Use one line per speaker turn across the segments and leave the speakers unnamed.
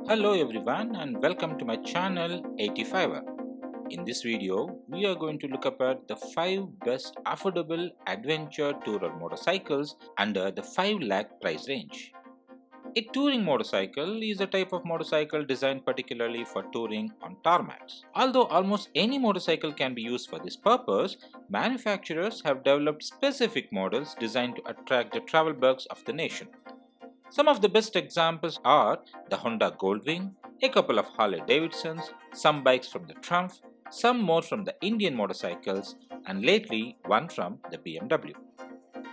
Hello everyone and welcome to my channel 85er. In this video, we are going to look up at the 5 best affordable adventure tourer motorcycles under the 5 lakh price range. A touring motorcycle is a type of motorcycle designed particularly for touring on tarmacs. Although almost any motorcycle can be used for this purpose, manufacturers have developed specific models designed to attract the travel bugs of the nation. Some of the best examples are the Honda Goldwing, a couple of Harley Davidsons, some bikes from the Triumph, some more from the Indian motorcycles, and lately one from the BMW.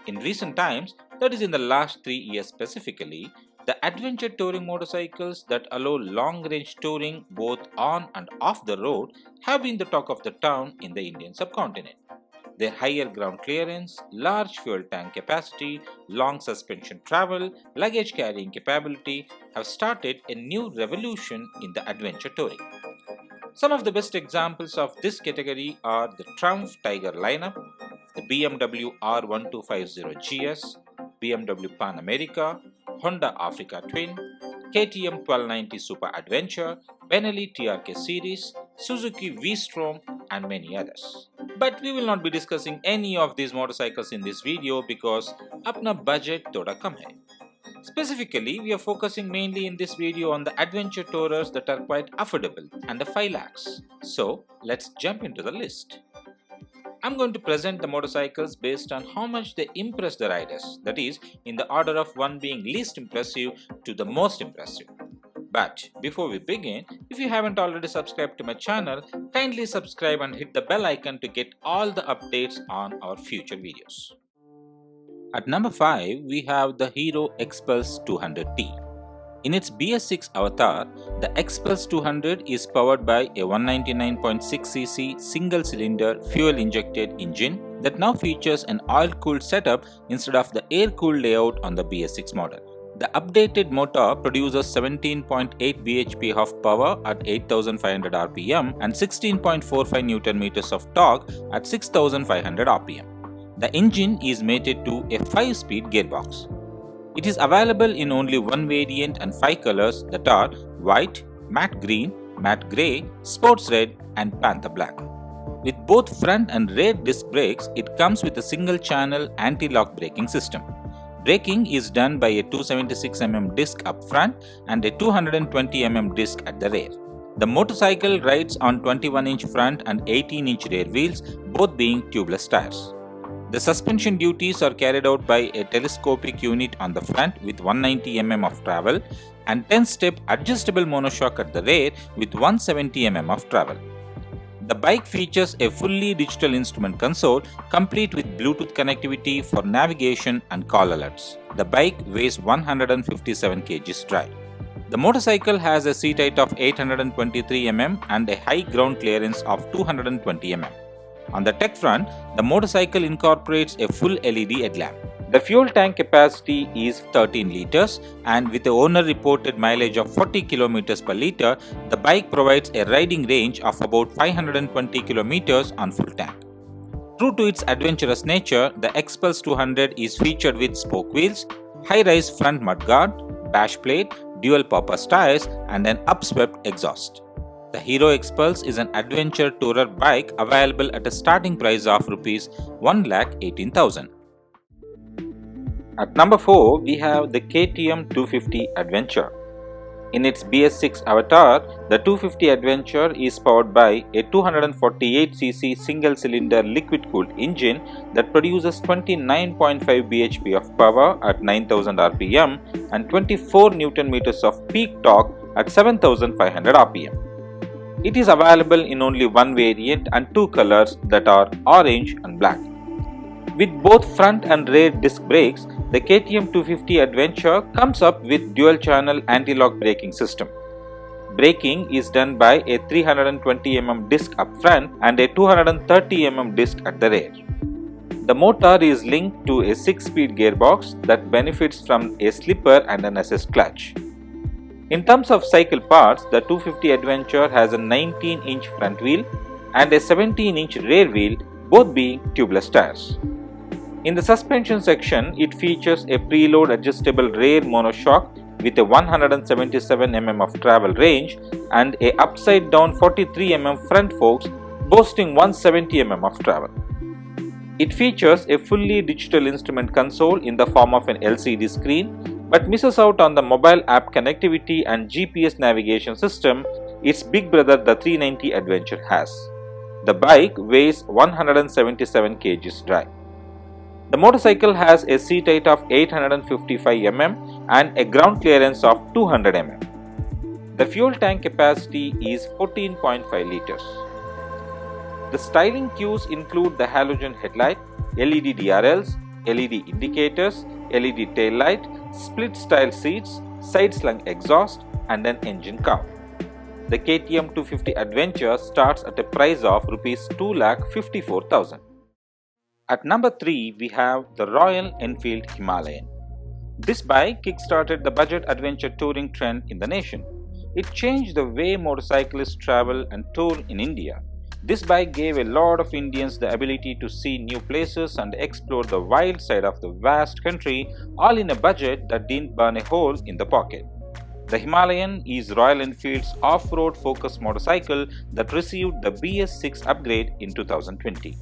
In recent times, that is in the last 3 years specifically, the adventure touring motorcycles that allow long-range touring both on and off the road have been the talk of the town in the Indian subcontinent. Their higher ground clearance, large fuel tank capacity, long suspension travel, luggage carrying capability have started a new revolution in the adventure touring. Some of the best examples of this category are the Triumph Tiger lineup, the BMW R1250 GS, BMW Pan America, Honda Africa Twin, KTM 1290 Super Adventure, Benelli TRK series, Suzuki V-Strom and many others. But we will not be discussing any of these motorcycles in this video because apna budget thoda kam hai. Specifically, we are focusing mainly in this video on the adventure tourers that are quite affordable and the 5 lakhs. So let's jump into the list. I'm going to present the motorcycles based on how much they impress the riders, that is, in the order of one being least impressive to the most impressive. But before we begin, if you haven't already subscribed to my channel, kindly subscribe and hit the bell icon to get all the updates on our future videos. At number 5, we have the Hero Xpulse 200T. In its BS6 avatar, the Xpulse 200 is powered by a 199.6cc single-cylinder fuel-injected engine that now features an oil-cooled setup instead of the air-cooled layout on the BS6 model. The updated motor produces 17.8 bhp of power at 8500 rpm and 16.45 Nm of torque at 6500 rpm. The engine is mated to a 5-speed gearbox. It is available in only one variant and 5 colors that are white, matte green, matte grey, sports red and panther black. With both front and rear disc brakes, it comes with a single-channel anti-lock braking system. Braking is done by a 276mm disc up front and a 220mm disc at the rear. The motorcycle rides on 21-inch front and 18-inch rear wheels, both being tubeless tires. The suspension duties are carried out by a telescopic unit on the front with 190mm of travel and 10-step adjustable monoshock at the rear with 170mm of travel. The bike features a fully digital instrument console complete with Bluetooth connectivity for navigation and call alerts. The bike weighs 157 kg dry. The motorcycle has a seat height of 823 mm and a high ground clearance of 220 mm. On the tech front, the motorcycle incorporates a full LED headlamp. The fuel tank capacity is 13 liters and with the owner-reported mileage of 40 km per liter, the bike provides a riding range of about 520 km on full tank. True to its adventurous nature, the Xpulse 200 is featured with spoke wheels, high-rise front mudguard, bash plate, dual purpose tires and an upswept exhaust. The Hero Xpulse is an adventure tourer bike available at a starting price of Rs 1,18,000. At number 4, we have the KTM 250 Adventure. In its BS6 avatar, the 250 Adventure is powered by a 248cc single-cylinder liquid-cooled engine that produces 29.5 bhp of power at 9000 rpm and 24 Nm of peak torque at 7500 rpm. It is available in only one variant and 2 colors that are orange and black. With both front and rear disc brakes, the KTM 250 Adventure comes up with dual-channel anti-lock braking system. Braking is done by a 320mm disc up front and a 230mm disc at the rear. The motor is linked to a 6-speed gearbox that benefits from a slipper and an assist clutch. In terms of cycle parts, the 250 Adventure has a 19-inch front wheel and a 17-inch rear wheel, both being tubeless tires. In the suspension section, it features a preload adjustable rear monoshock with a 177 mm of travel range and a upside down 43 mm front forks boasting 170 mm of travel. It features a fully digital instrument console in the form of an LCD screen, but misses out on the mobile app connectivity and GPS navigation system its big brother the 390 Adventure has. The bike weighs 177 kg dry. The motorcycle has a seat height of 855 mm and a ground clearance of 200 mm. The fuel tank capacity is 14.5 liters. The styling cues include the halogen headlight, LED DRLs, LED indicators, LED tail light, split style seats, side slung exhaust and an engine cowl. The KTM 250 Adventure starts at a price of Rs 2,54,000. At number 3, we have the Royal Enfield Himalayan. This bike kickstarted the budget adventure touring trend in the nation. It changed the way motorcyclists travel and tour in India. This bike gave a lot of Indians the ability to see new places and explore the wild side of the vast country, all in a budget that didn't burn a hole in the pocket. The Himalayan is Royal Enfield's off-road focused motorcycle that received the BS6 upgrade in 2020.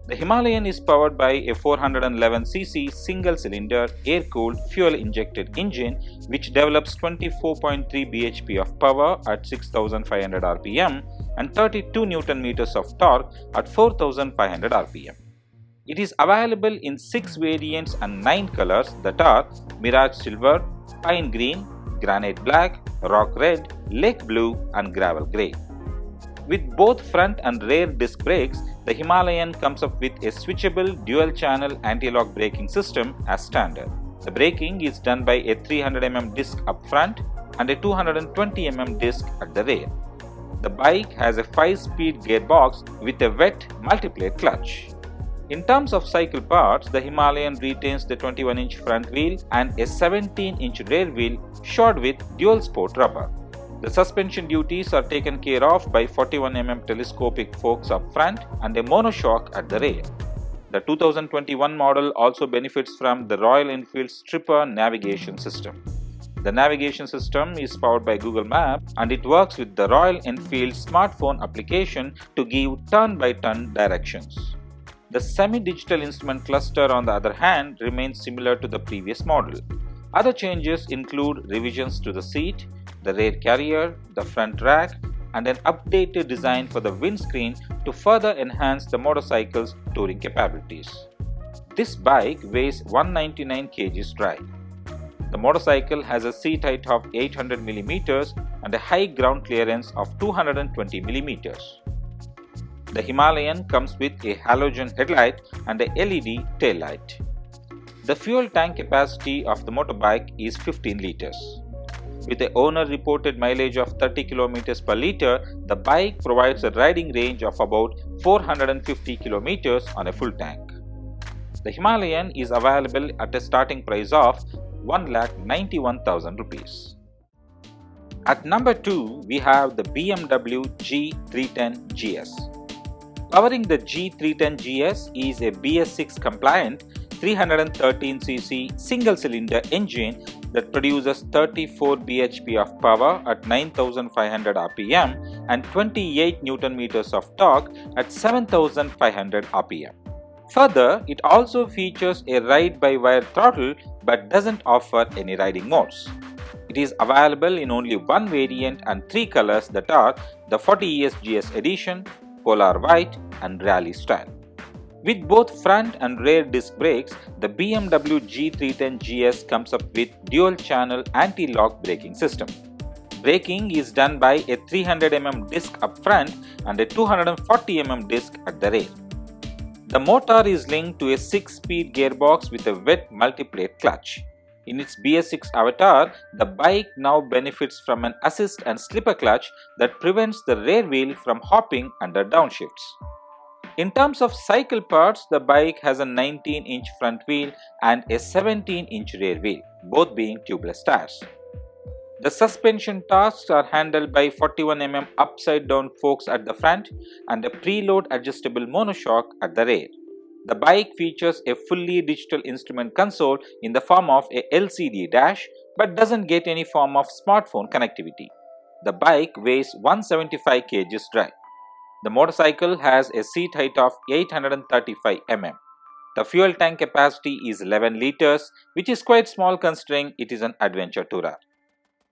The Himalayan is powered by a 411cc single-cylinder air-cooled fuel-injected engine which develops 24.3 bhp of power at 6,500 rpm and 32 Nm of torque at 4,500 rpm. It is available in 6 variants and 9 colors that are Mirage Silver, Pine Green, Granite Black, Rock Red, Lake Blue and Gravel Grey. With both front and rear disc brakes, the Himalayan comes up with a switchable dual-channel anti-lock braking system as standard. The braking is done by a 300 mm disc up front and a 220 mm disc at the rear. The bike has a 5-speed gearbox with a wet multiplate clutch. In terms of cycle parts, the Himalayan retains the 21-inch front wheel and a 17-inch rear wheel shod with dual sport rubber. The suspension duties are taken care of by 41 mm telescopic forks up front and a monoshock at the rear. The 2021 model also benefits from the Royal Enfield Stripper navigation system. The navigation system is powered by Google Maps and it works with the Royal Enfield smartphone application to give turn-by-turn directions. The semi-digital instrument cluster, on the other hand, remains similar to the previous model. Other changes include revisions to the seat, the rear carrier, the front rack, and an updated design for the windscreen to further enhance the motorcycle's touring capabilities. This bike weighs 199 kg dry. The motorcycle has a seat height of 800 mm and a high ground clearance of 220 mm. The Himalayan comes with a halogen headlight and a LED tail light. The fuel tank capacity of the motorbike is 15 liters. With a owner-reported mileage of 30 km per liter, the bike provides a riding range of about 450 km on a full tank. The Himalayan is available at a starting price of 1,91,000 rupees. At number 2, we have the BMW G310 GS. Powering the G310 GS is a BS6 compliant 313cc single-cylinder engine that produces 34 bhp of power at 9,500 rpm and 28 Nm of torque at 7,500 rpm. Further, it also features a ride-by-wire throttle but doesn't offer any riding modes. It is available in only one variant and 3 colors that are the 40 ES GS Edition, Polar White and Rally Style. With both front and rear disc brakes, the BMW G310 GS comes up with dual-channel anti-lock braking system. Braking is done by a 300 mm disc up front and a 240 mm disc at the rear. The motor is linked to a 6-speed gearbox with a wet multiplate clutch. In its BS6 avatar, the bike now benefits from an assist and slipper clutch that prevents the rear wheel from hopping under downshifts. In terms of cycle parts, the bike has a 19-inch front wheel and a 17-inch rear wheel, both being tubeless tires. The suspension tasks are handled by 41 mm upside-down forks at the front and a preload adjustable monoshock at the rear. The bike features a fully digital instrument console in the form of a LCD dash, but doesn't get any form of smartphone connectivity. The bike weighs 175 kg dry. The motorcycle has a seat height of 835 mm. The fuel tank capacity is 11 liters, which is quite small considering it is an adventure tourer.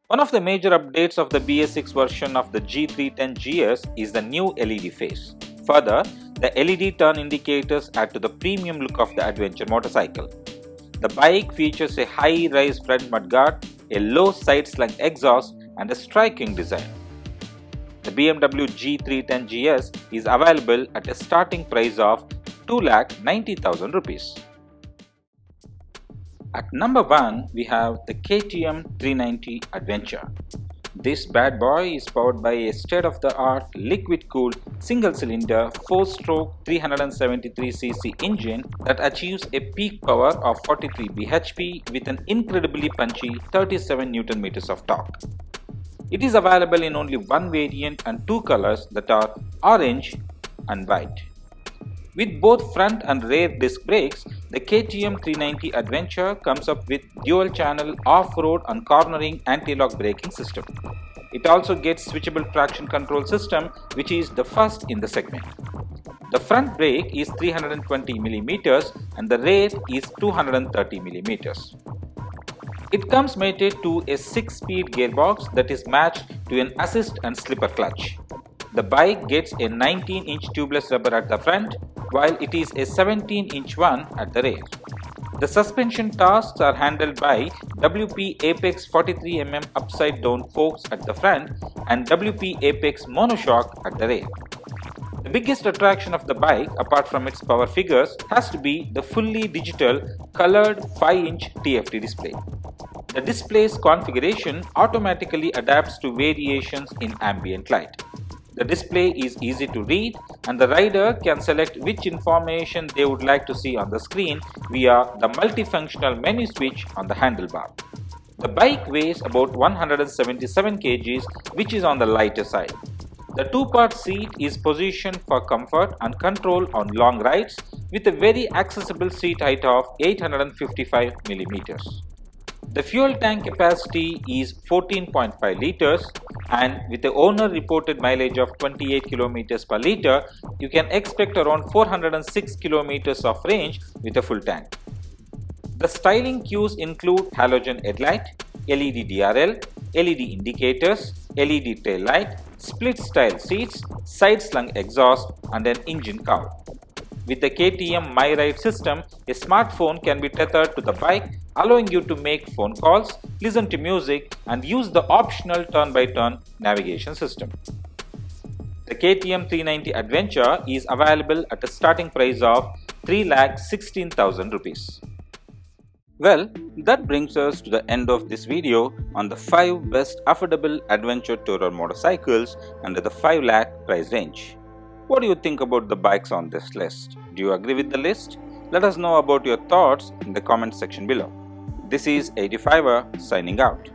One of the major updates of the BS6 version of the G310 GS is the new LED face. Further, the LED turn indicators add to the premium look of the adventure motorcycle. The bike features a high-rise front mudguard, a low side-slung exhaust, and a striking design. The BMW G310 GS is available at a starting price of 2,90,000 rupees. At number 1, we have the KTM 390 Adventure. This bad boy is powered by a state-of-the-art liquid-cooled single-cylinder 4-stroke 373cc engine that achieves a peak power of 43 bhp with an incredibly punchy 37 Nm of torque. It is available in only one variant and two colors, that are orange and white. With both front and rear disc brakes, the KTM 390 Adventure comes up with dual-channel off-road and cornering anti-lock braking system. It also gets switchable traction control system, which is the first in the segment. The front brake is 320 mm and the rear is 230 mm. It comes mated to a 6-speed gearbox that is matched to an assist and slipper clutch. The bike gets a 19-inch tubeless rubber at the front, while it is a 17-inch one at the rear. The suspension tasks are handled by WP Apex 43mm upside down forks at the front and WP Apex monoshock at the rear. The biggest attraction of the bike, apart from its power figures, has to be the fully digital colored 5-inch TFT display. The display's configuration automatically adapts to variations in ambient light. The display is easy to read and the rider can select which information they would like to see on the screen via the multifunctional menu switch on the handlebar. The bike weighs about 177 kg, which is on the lighter side. The two-part seat is positioned for comfort and control on long rides with a very accessible seat height of 855 mm. The fuel tank capacity is 14.5 liters, and with the owner reported mileage of 28 km per liter, you can expect around 406 km of range with a full tank. The styling cues include halogen headlight, LED DRL, LED indicators, LED tail light, split style seats, side slung exhaust, and an engine cowl. With the KTM My Ride system, a smartphone can be tethered to the bike, allowing you to make phone calls, listen to music, and use the optional turn-by-turn navigation system. The KTM 390 Adventure is available at a starting price of 3,16,000 rupees. Well, that brings us to the end of this video on the 5 best affordable adventure tourer motorcycles under the 5 lakh price range. What do you think about the bikes on this list? Do you agree with the list? Let us know about your thoughts in the comment section below. This is 85er signing out.